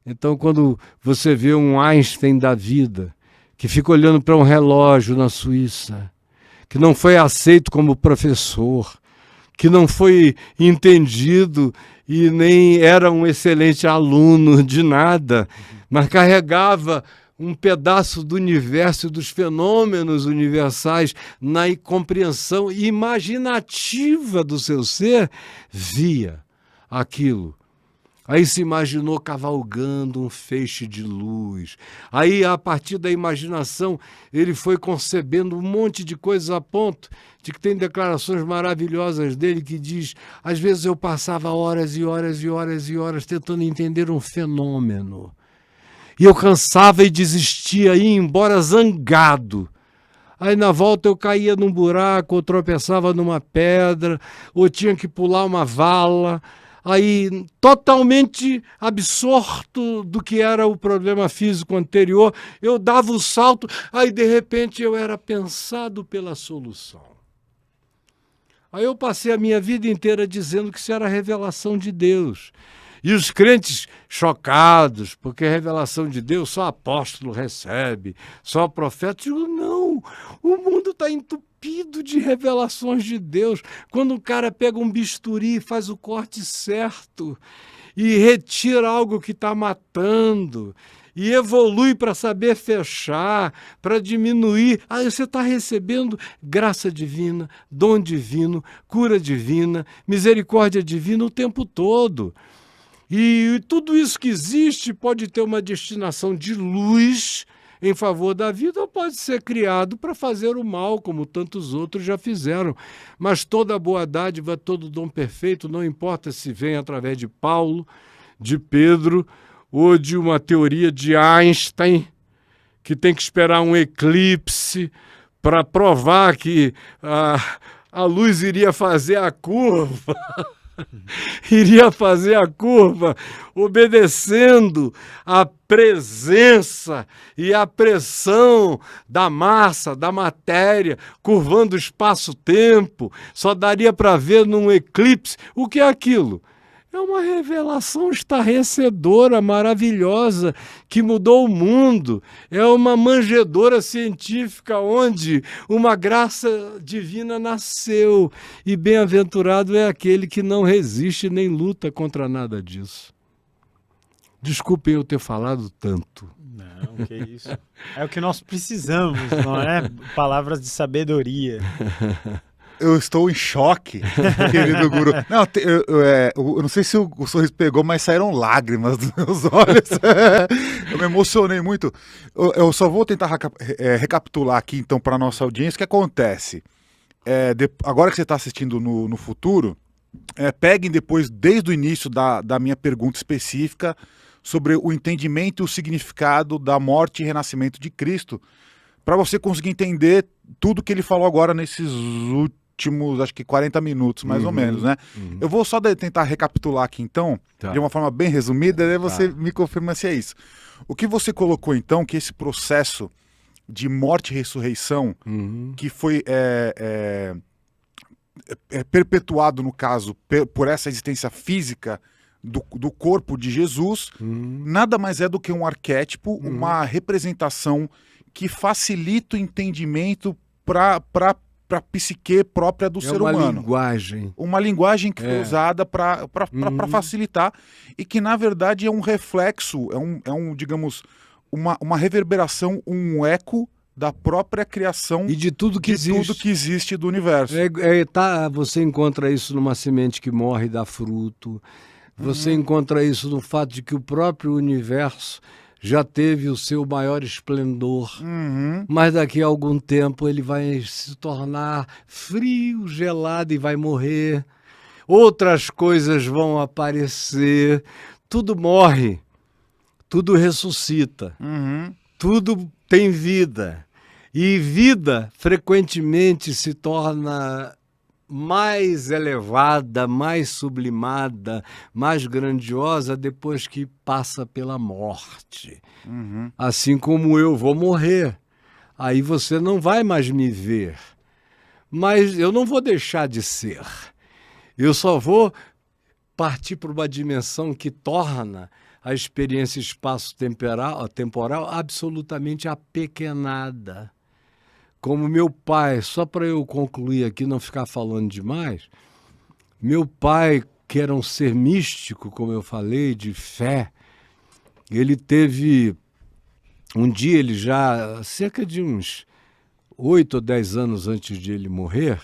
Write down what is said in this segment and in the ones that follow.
Então, quando você vê um Einstein da vida, que fica olhando para um relógio na Suíça, que não foi aceito como professor, que não foi entendido e nem era um excelente aluno de nada, mas carregava um pedaço do universo e dos fenômenos universais na compreensão imaginativa do seu ser, via aquilo. Aí se imaginou cavalgando um feixe de luz. Aí, a partir da imaginação, ele foi concebendo um monte de coisas a ponto de que tem declarações maravilhosas dele que diz: às vezes eu passava horas e horas e horas e horas tentando entender um fenômeno. E eu cansava e desistia, ia embora zangado. Aí na volta eu caía num buraco, ou tropeçava numa pedra, ou tinha que pular uma vala. Aí, totalmente absorto do que era o problema físico anterior, eu dava o salto, aí de repente eu era pensado pela solução. Aí eu passei a minha vida inteira dizendo que isso era a revelação de Deus. E os crentes chocados, porque a revelação de Deus só apóstolo recebe, só profeta. Eu digo, não, o mundo está entupido de revelações de Deus. Quando o cara pega um bisturi e faz o corte certo e retira algo que está matando e evolui para saber fechar, para diminuir, aí você está recebendo graça divina, dom divino, cura divina, misericórdia divina o tempo todo. E tudo isso que existe pode ter uma destinação de luz em favor da vida ou pode ser criado para fazer o mal, como tantos outros já fizeram. Mas toda boa dádiva, todo dom perfeito, não importa se vem através de Paulo, de Pedro ou de uma teoria de Einstein, que tem que esperar um eclipse para provar que a luz iria fazer a curva. Iria fazer a curva obedecendo à presença e à pressão da massa, da matéria, curvando o espaço-tempo. Só daria para ver num eclipse. O que é aquilo? É uma revelação estarrecedora, maravilhosa, que mudou o mundo. É uma manjedoura científica onde uma graça divina nasceu. E bem-aventurado é aquele que não resiste nem luta contra nada disso. Desculpem eu ter falado tanto. Não, que isso. É o que nós precisamos, não é? Palavras de sabedoria. Eu estou em choque, querido guru. Não, eu não sei se o sorriso pegou, mas saíram lágrimas dos meus olhos. Eu me emocionei muito. Eu só vou tentar recapitular aqui, então, para a nossa audiência, o que acontece. Agora que você está assistindo no futuro, peguem depois, desde o início da minha pergunta específica, sobre o entendimento e o significado da morte e renascimento de Cristo, para você conseguir entender tudo que ele falou agora nesses últimos, acho que 40 minutos, mais ou menos, né? Eu vou só tentar recapitular aqui, então, de uma forma bem resumida, e aí você me confirma se é isso. O que você colocou, então, que esse processo de morte e ressurreição, que foi perpetuado, no caso, por essa existência física do corpo de Jesus, nada mais é do que um arquétipo, uma representação que facilita o entendimento para a psique própria do ser humano. Uma linguagem que foi usada para facilitar e que, na verdade, é um reflexo, digamos, uma reverberação, um eco da própria criação e de tudo que existe do universo. Você encontra isso numa semente que morre e dá fruto. Você encontra isso no fato de que o próprio universo já teve o seu maior esplendor, mas daqui a algum tempo ele vai se tornar frio, gelado e vai morrer. Outras coisas vão aparecer. Tudo morre, tudo ressuscita, tudo tem vida. E vida frequentemente se torna mais elevada, mais sublimada, mais grandiosa depois que passa pela morte. Assim como eu vou morrer. Aí você não vai mais me ver. Mas eu não vou deixar de ser. Eu só vou partir para uma dimensão que torna a experiência espaço-temporal absolutamente apequenada. Como meu pai, só para eu concluir aqui, não ficar falando demais, meu pai, que era um ser místico, como eu falei, de fé, ele teve, um dia ele já, cerca de uns 8 ou 10 anos antes de ele morrer,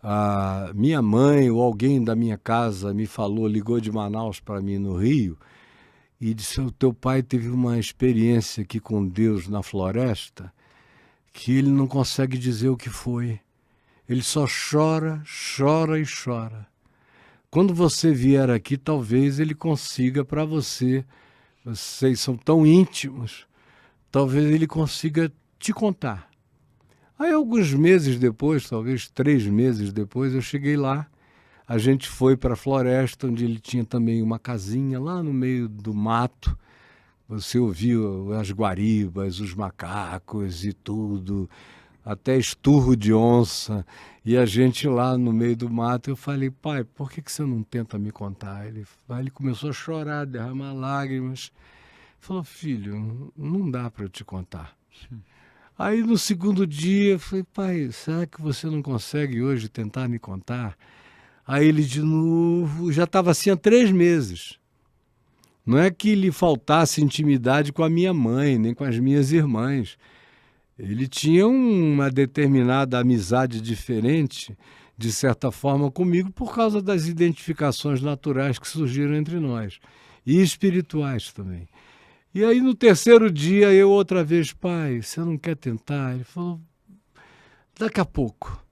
a minha mãe ou alguém da minha casa me falou, ligou de Manaus para mim no Rio, e disse, o teu pai teve uma experiência aqui com Deus na floresta, que ele não consegue dizer o que foi. Ele só chora, chora e chora. Quando você vier aqui, talvez ele consiga para você, vocês são tão íntimos, talvez ele consiga te contar. Aí alguns meses depois, talvez 3 meses depois, eu cheguei lá, a gente foi para a floresta, onde ele tinha também uma casinha lá no meio do mato. Você ouviu as guaribas, os macacos e tudo, até esturro de onça. E a gente lá no meio do mato, eu falei, pai, por que você não tenta me contar? Ele começou a chorar, derramar lágrimas. Falou, filho, não dá para eu te contar. Aí no segundo dia, eu falei, pai, será que você não consegue hoje tentar me contar? Aí ele de novo, já estava assim há 3 meses. Não é que lhe faltasse intimidade com a minha mãe, nem com as minhas irmãs. Ele tinha uma determinada amizade diferente, de certa forma, comigo, por causa das identificações naturais que surgiram entre nós. E espirituais também. E aí, no 3º dia, eu outra vez, pai, você não quer tentar? Ele falou, daqui a pouco,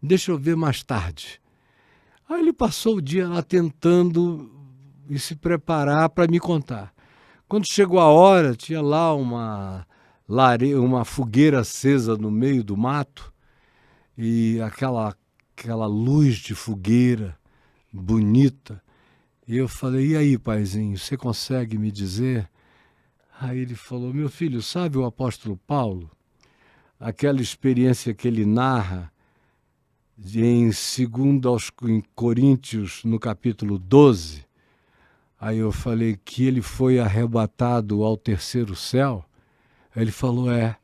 deixa eu ver mais tarde. Aí ele passou o dia lá tentando e se preparar para me contar. Quando chegou a hora, tinha lá uma fogueira acesa no meio do mato e aquela luz de fogueira bonita. E eu falei, e aí, paizinho, você consegue me dizer? Aí ele falou, meu filho, sabe o apóstolo Paulo? Aquela experiência que ele narra em 2 Coríntios, no capítulo 12, aí eu falei que ele foi arrebatado ao 3º céu. Aí ele falou, é.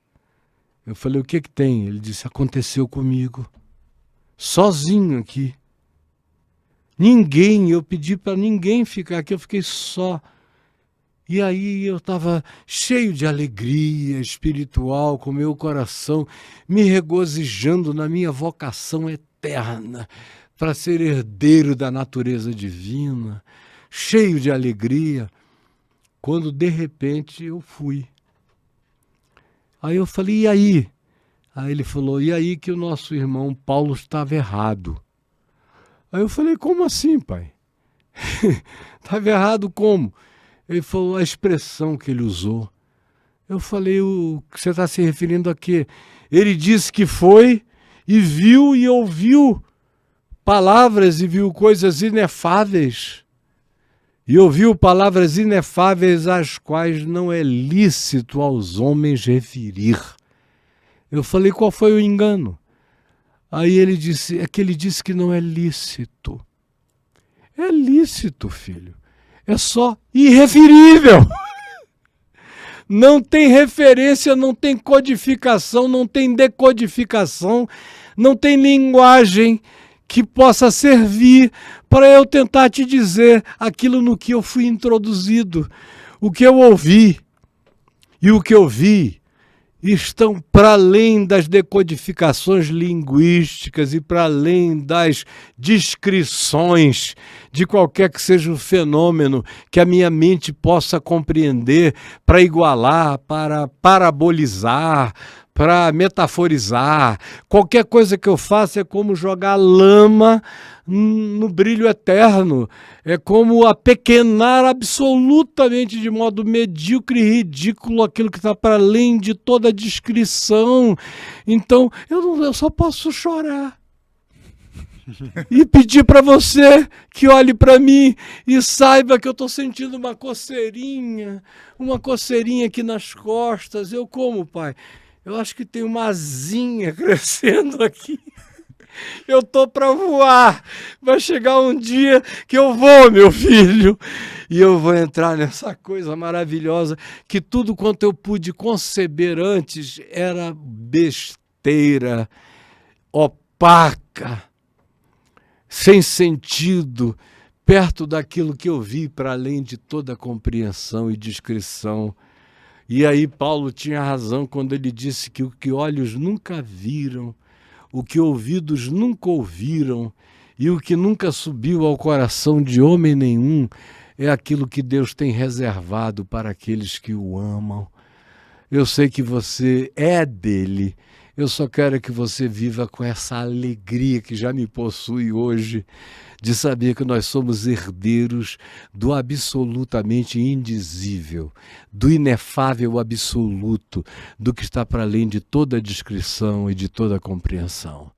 Eu falei, o que tem? Ele disse, aconteceu comigo, sozinho aqui. Eu pedi para ninguém ficar aqui, eu fiquei só. E aí eu estava cheio de alegria espiritual, com meu coração me regozijando na minha vocação eterna para ser herdeiro da natureza divina, cheio de alegria, quando de repente eu fui. Aí eu falei, e aí? Aí ele falou, e aí que o nosso irmão Paulo estava errado. Aí eu falei, como assim, pai? Estava errado como? Ele falou a expressão que ele usou. Eu falei, o que você está se referindo a quê? Ele disse que foi e viu e ouviu palavras e viu coisas inefáveis. E ouviu palavras inefáveis às quais não é lícito aos homens referir. Eu falei, qual foi o engano? Aí ele disse, é que ele disse que não é lícito. É lícito, filho. É só irreferível. Não tem referência, não tem codificação, não tem decodificação, não tem linguagem que possa servir para eu tentar te dizer aquilo no que eu fui introduzido. O que eu ouvi e o que eu vi estão para além das decodificações linguísticas e para além das descrições de qualquer que seja o fenômeno que a minha mente possa compreender, para igualar, para parabolizar, para metaforizar. Qualquer coisa que eu faça é como jogar lama no brilho eterno, é como apequenar absolutamente de modo medíocre e ridículo aquilo que está para além de toda descrição. Então eu só posso chorar e pedir para você que olhe para mim e saiba que eu estou sentindo uma coceirinha aqui nas costas. Eu como, pai? Eu acho que tem uma asinha crescendo aqui. Eu tô para voar. Vai chegar um dia que eu vou, meu filho, e eu vou entrar nessa coisa maravilhosa que tudo quanto eu pude conceber antes era besteira, opaca, sem sentido, perto daquilo que eu vi para além de toda compreensão e descrição. E aí Paulo tinha razão quando ele disse que o que olhos nunca viram, o que ouvidos nunca ouviram e o que nunca subiu ao coração de homem nenhum é aquilo que Deus tem reservado para aqueles que o amam. Eu sei que você é dele. Eu só quero que você viva com essa alegria que já me possui hoje, de saber que nós somos herdeiros do absolutamente indizível, do inefável absoluto, do que está para além de toda descrição e de toda compreensão.